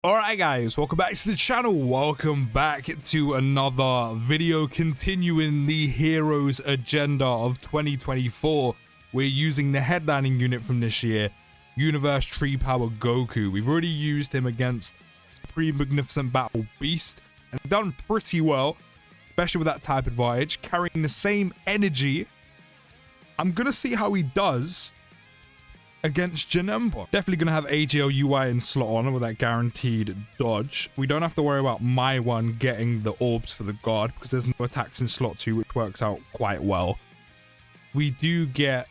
Alright guys, welcome back to the channel. Welcome back to another video continuing the heroes agenda of 2024. We're using the headlining unit from this year, Universe Tree Power Goku. We've already used him against Supreme Magnificent Battle Beast and done pretty well, especially with that type advantage, carrying the same energy. I'm gonna see how he does against Janemba. Definitely gonna have AGL UI in slot on with that guaranteed dodge. We don't have to worry about my one getting the orbs for the guard because there's no attacks in slot 2, which works out quite well. We do get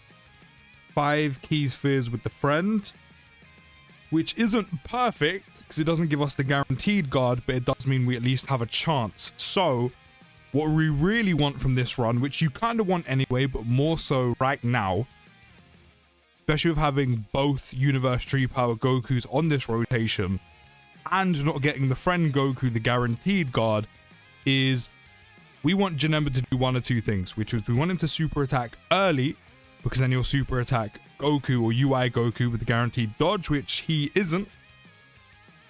5 key spheres with the friend, which isn't perfect because it doesn't give us the guaranteed guard, but it does mean we at least have a chance. So what we really want from this run, which you kind of want anyway, but more so right now, especially with having both Universe Tree Power Gokus on this rotation and not getting the friend Goku, the guaranteed guard, is we want Janemba to do one or two things, which is we want him to super attack early, because then he'll super attack Goku or UI Goku with the guaranteed dodge, which he isn't,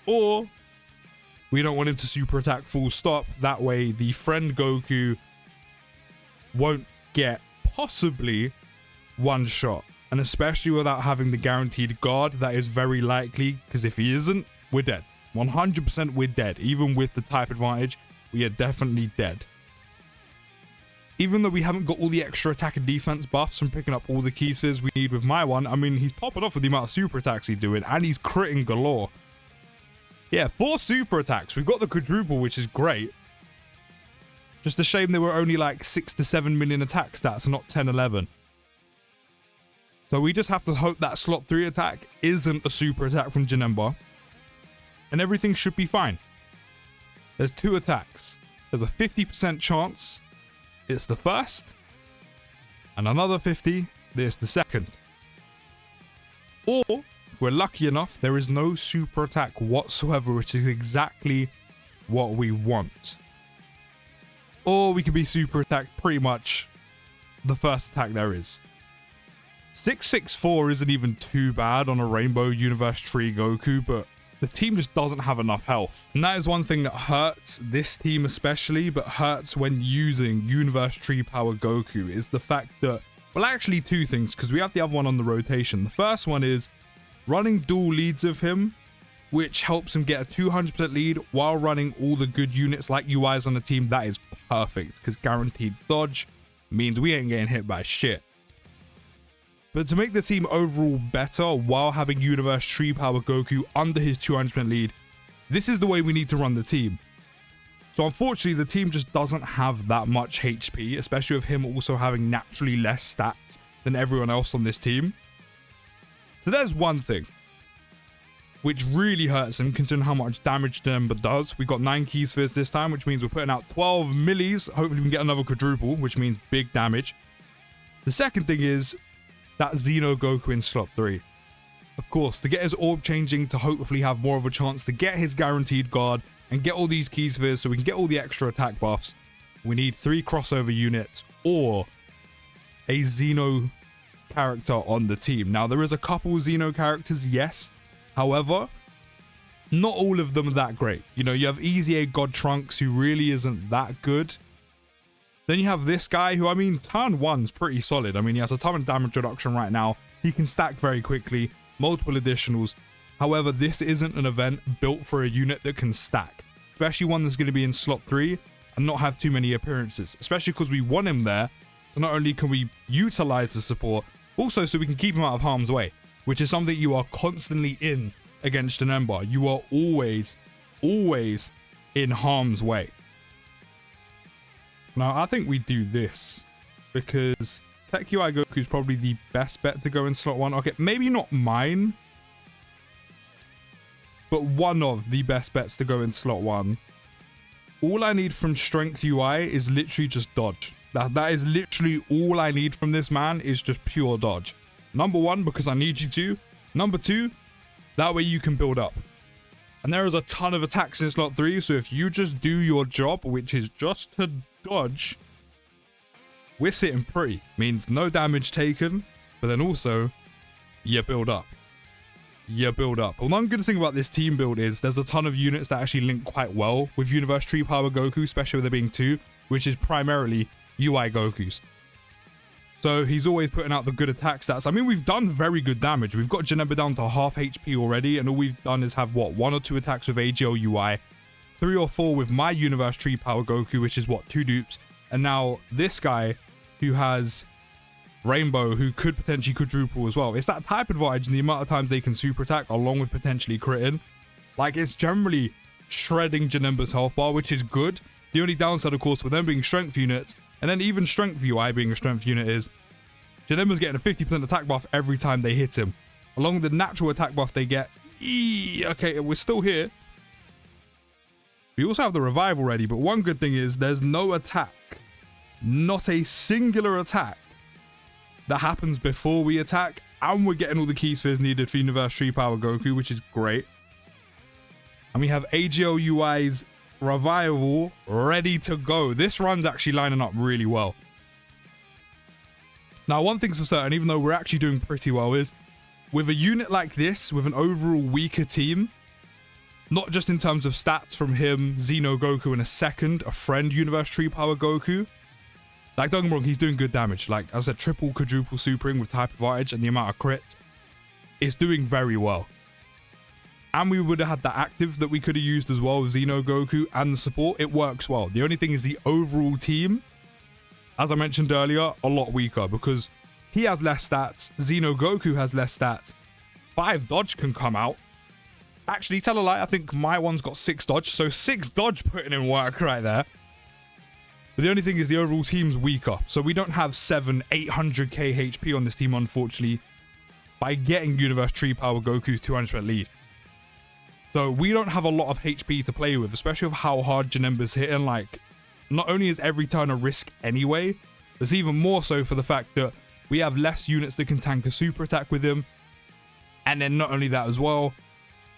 or we don't want him to super attack full stop. That way the friend Goku won't get possibly one shot. And especially without having the guaranteed guard, that is very likely, because if he isn't, we're dead. 100% we're dead. Even with the type advantage, we are definitely dead. Even though we haven't got all the extra attack and defense buffs from picking up all the keys we need with my one, I mean, he's popping off with the amount of super attacks he's doing, and he's critting galore. Yeah, 4 super attacks. We've got the quadruple, which is great. Just a shame they were only like 6 to 7 million attack stats and not 10, 11. So we just have to hope that slot 3 attack isn't a super attack from Janemba, and everything should be fine. There's 2 attacks. There's a 50% chance it's the first, and another 50 it's the second. Or, if we're lucky enough, there is no super attack whatsoever, which is exactly what we want. Or we can be super attacked pretty much the first attack there is. 664 isn't even too bad on a Rainbow Universe Tree Goku, but the team just doesn't have enough health. And that is one thing that hurts this team especially, but hurts when using Universe Tree Power Goku, is the fact that, well, actually 2 things, because we have the other one on the rotation. The first one is running dual leads of him, which helps him get a 200% lead while running all the good units like UIs on the team. That is perfect, because guaranteed dodge means we ain't getting hit by shit. But to make the team overall better while having Universe Tree Power Goku under his 200% lead, this is the way we need to run the team. So unfortunately, the team just doesn't have that much HP, especially with him also having naturally less stats than everyone else on this team. So there's one thing, which really hurts him considering how much damage Janemba does. We got 9 key spheres this time, which means we're putting out 12 millies. Hopefully we can get another quadruple, which means big damage. The second thing is that Xeno Goku in slot 3. Of course, to get his orb changing to hopefully have more of a chance to get his guaranteed guard and get all these key spheres so we can get all the extra attack buffs, we need 3 crossover units or a Xeno character on the team. Now, there is a couple Xeno characters, yes. However, not all of them are that great. You know, you have Easy A God Trunks, who really isn't that good. Then you have this guy who, I mean, turn 1's pretty solid. I mean, he has a ton of damage reduction right now. He can stack very quickly, multiple additionals. However, this isn't an event built for a unit that can stack, especially one that's going to be in slot 3 and not have too many appearances, especially because we want him there. So not only can we utilize the support, also so we can keep him out of harm's way, which is something you are constantly in against Janemba. You are always in harm's way. Now, I think we do this because Tech UI Goku is probably the best bet to go in slot 1. Okay, maybe not mine, but one of the best bets to go in slot 1. All I need from Strength UI is literally just dodge. That is literally all I need from this man, is just pure dodge. Number 1, because I need you to. Number 2, that way you can build up. And there is a ton of attacks in slot 3, so if you just do your job, which is just to dodge, we're sitting pretty. Means no damage taken, but then also you build up. you build up. One good thing about this team build is there's a ton of units that actually link quite well with Universe Tree Power Goku, especially with there being 2, which is primarily UI Gokus. So he's always putting out the good attack stats. I mean, we've done very good damage. We've got Janemba down to half HP already, and all we've done is have, what, 1 or 2 attacks with AGL UI, 3 or 4 with my Universe Tree Power Goku, which is, what, 2 dupes, and now this guy who has Rainbow, who could potentially quadruple as well. It's that type advantage in the amount of times they can super attack, along with potentially critting. Like, it's generally shredding Janemba's health bar, which is good. The only downside, of course, with them being strength units, and then even strength UI being a strength unit, is Janemba's getting a 50% attack buff every time they hit him. Along with the natural attack buff they get. Okay, we're still here. We also have the revive already, but one good thing is there's no attack. Not a singular attack that happens before we attack, and we're getting all the key spheres needed for Universe Tree Power Goku, which is great. And we have AGL UI's revival ready to go. This run's actually lining up really well. Now, one thing's for certain, even though we're actually doing pretty well, is with a unit like this, with an overall weaker team, not just in terms of stats from him, Xeno Goku, and a friend Universe Tree Power Goku. Like, don't get me wrong, he's doing good damage. Like, as a triple, quadruple supering with type advantage and the amount of crit, it's doing very well. And we would have had that active that we could have used as well, Xeno Goku, and the support. It works well. The only thing is the overall team, as I mentioned earlier, a lot weaker because he has less stats. Xeno Goku has less stats. 5 dodge can come out. Actually, tell a lie, I think my one's got 6 dodge. So 6 dodge putting in work right there. But the only thing is the overall team's weaker. So we don't have 800k HP on this team, unfortunately, by getting Universe Tree Power Goku's 200% lead. So we don't have a lot of HP to play with, especially with how hard Janemba's hitting. Like, not only is every turn a risk anyway, there's even more so for the fact that we have less units that can tank a super attack with him. And then not only that as well,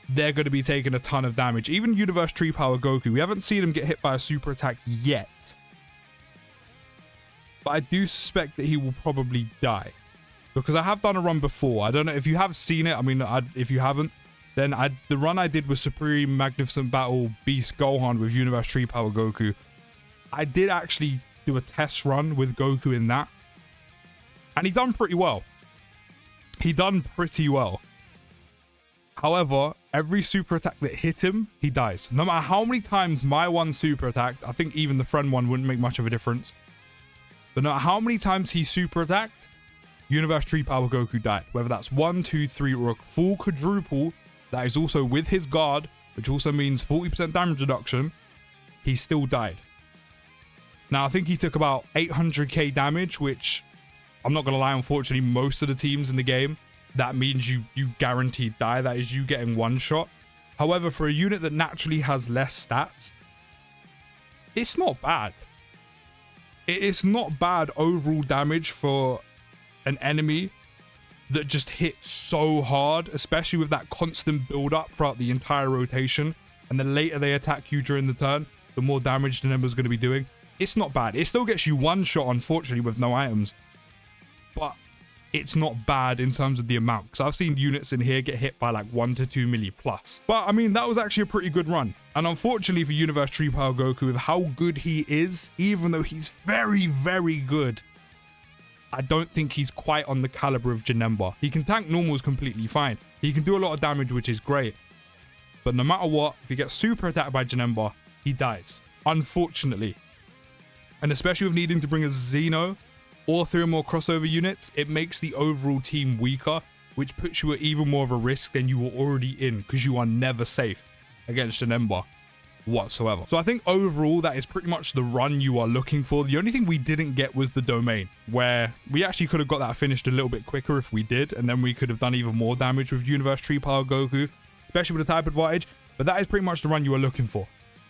they're going to be taking a ton of damage. Even Universe Tree Power Goku, we haven't seen him get hit by a super attack yet. But I do suspect that he will probably die. Because I have done a run before. I don't know if you have seen it. I mean, if you haven't, then the run I did was Supreme Magnificent Battle Beast Gohan with Universe Tree Power Goku. I did actually do a test run with Goku in that. And he done pretty well. He done pretty well. However, every super attack that hit him, he dies. No matter how many times my one super attacked, I think even the friend one wouldn't make much of a difference. But no matter how many times he super attacked, Universe Tree Power Goku died. Whether that's 1, 2, 3, or a full quadruple, that is also with his guard, which also means 40% damage reduction, he still died. Now, I think he took about 800k damage, which, I'm not going to lie, unfortunately, most of the teams in the game, that means you guaranteed die. That is you getting one shot. However, for a unit that naturally has less stats, it's not bad. It's not bad overall damage for an enemy that just hits so hard, especially with that constant build-up throughout the entire rotation. And the later they attack you during the turn, the more damage the Janemba's going to be doing. It's not bad. It still gets you one shot, unfortunately, with no items. But it's not bad in terms of the amount. Because I've seen units in here get hit by like 1 to 2 milli plus. But, I mean, that was actually a pretty good run. And unfortunately for Universe Tree Power Goku, with how good he is, even though he's very, very good, I don't think he's quite on the caliber of Janemba. He can tank normals completely fine. He can do a lot of damage, which is great. But no matter what, if he gets super attacked by Janemba, he dies. Unfortunately. And especially with needing to bring a Xeno or 3 or more crossover units, it makes the overall team weaker, which puts you at even more of a risk than you were already in, because you are never safe against Janemba whatsoever. So I think overall that is pretty much the run you are looking for. The only thing we didn't get was the domain, where we actually could have got that finished a little bit quicker if we did, and then we could have done even more damage with Universe Tree Power Goku, especially with the type advantage. But that is pretty much the run you are looking for.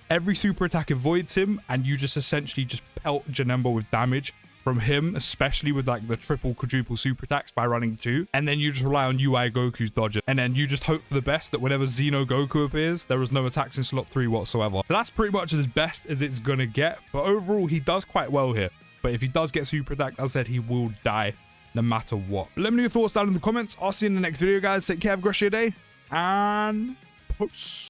Every super attack avoids him, and you just essentially just pelt Janemba with damage from him, especially with like the triple, quadruple super attacks by running 2. And then you just rely on UI Goku's dodge. And then you just hope for the best that whenever Xeno Goku appears, there is no attacks in slot 3 whatsoever. So that's pretty much as best as it's gonna get. But overall, he does quite well here. But if he does get super attacked, as I said, he will die no matter what. Let me know your thoughts down in the comments. I'll see you in the next video, guys. Take care. Have a great day. and peace.